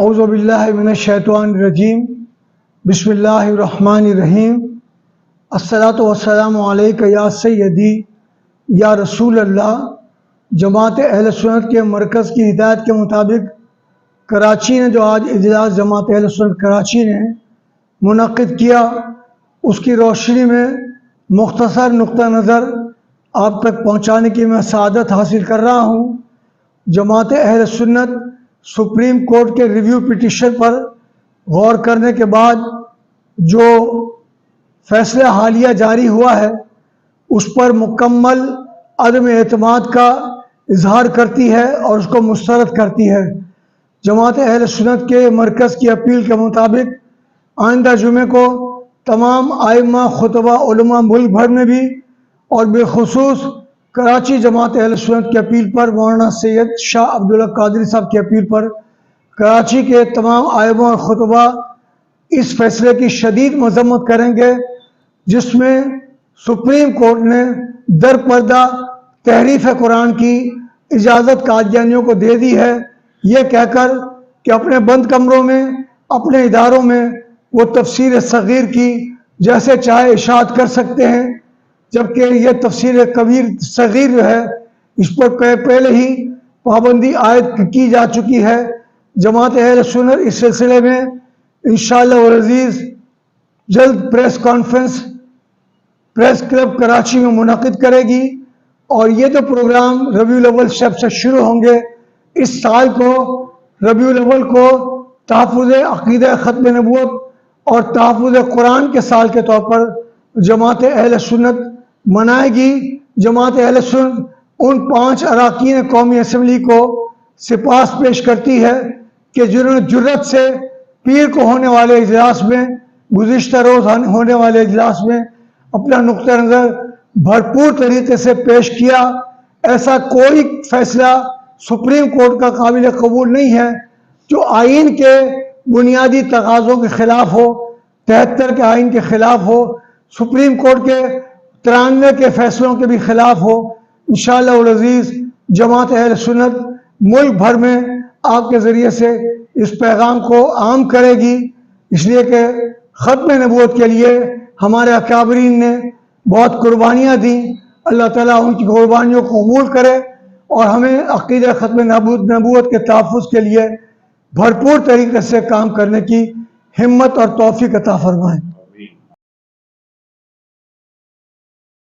اعوذ باللہ من الشیطان الرجیم بسم اللہ الرحمن الرحیم الصلاۃ والسلام علیک یا سیدی یا رسول اللہ۔ جماعت اہل سنت کے مرکز کی ہدایت کے مطابق کراچی نے جو آج اجلاس جماعت اہل سنت کراچی نے منعقد کیا، اس کی روشنی میں مختصر نقطہ نظر آپ تک پہنچانے کی میں سعادت حاصل کر رہا ہوں۔ جماعت اہل سنت سپریم کورٹ کے ریویو پٹیشن پر غور کرنے کے بعد جو فیصلہ حالیہ جاری ہوا ہے، اس پر مکمل عدم اعتماد کا اظہار کرتی ہے اور اس کو مسترد کرتی ہے۔ جماعت اہل سنت کے مرکز کی اپیل کے مطابق آئندہ جمعے کو تمام ائمہ خطبہ علماء ملک بھر میں بھی اور بالخصوص کراچی جماعت اہل سنت کی اپیل پر مولانا سید شاہ عبداللہ قادری صاحب کی اپیل پر کراچی کے تمام ائمہ اور خطبہ اس فیصلے کی شدید مذمت کریں گے، جس میں سپریم کورٹ نے در پردہ تحریف قرآن کی اجازت قادیانیوں کو دے دی ہے، یہ کہہ کر کہ اپنے بند کمروں میں اپنے اداروں میں وہ تفسیر صغیر کی جیسے چاہے اشاعت کر سکتے ہیں، جبکہ یہ تفسیر کبیر صغیر جو ہے اس پر پہلے ہی پابندی عائد کی جا چکی ہے۔ جماعت اہل سنت اس سلسلے میں انشاءاللہ والعزیز جلد press conference press club Karachi میں منعقد کرے گی، اور یہ جو پروگرام ربیع الاول سے شروع ہوں گے، اس سال کو ربیع الاول کو تحفظ عقیدہ ختم نبوت اور تحفظ قرآن کے سال کے طور پر جماعت اہل سنت منائے گی۔ جماعت اہل سنت ان 5 اراکین قومی اسمبلی کو سپاس پیش کرتی ہے کہ جنہوں نے جرأت سے پیر کو ہونے والے اجلاس میں، گزشتہ روز ہونے والے اجلاس میں اپنا نقطہ نظر بھرپور طریقے سے پیش کیا۔ ایسا کوئی فیصلہ سپریم کورٹ کا قابل قبول نہیں ہے جو آئین کے بنیادی تقاضوں کے خلاف ہو، 73 کے آئین کے خلاف ہو، سپریم کورٹ کے 93 کے فیصلوں کے بھی خلاف ہو۔ انشاءاللہ العزیز جماعت اہل سنت ملک بھر میں آپ کے ذریعے سے اس پیغام کو عام کرے گی، اس لیے کہ ختم نبوت کے لیے ہمارے اکابرین نے بہت قربانیاں دیں۔ اللہ تعالیٰ ان کی قربانیوں کو قبول کرے اور ہمیں عقیدہ ختم نبوت کے تحفظ کے لیے بھرپور طریقے سے کام کرنے کی ہمت اور توفیق عطا فرمائے۔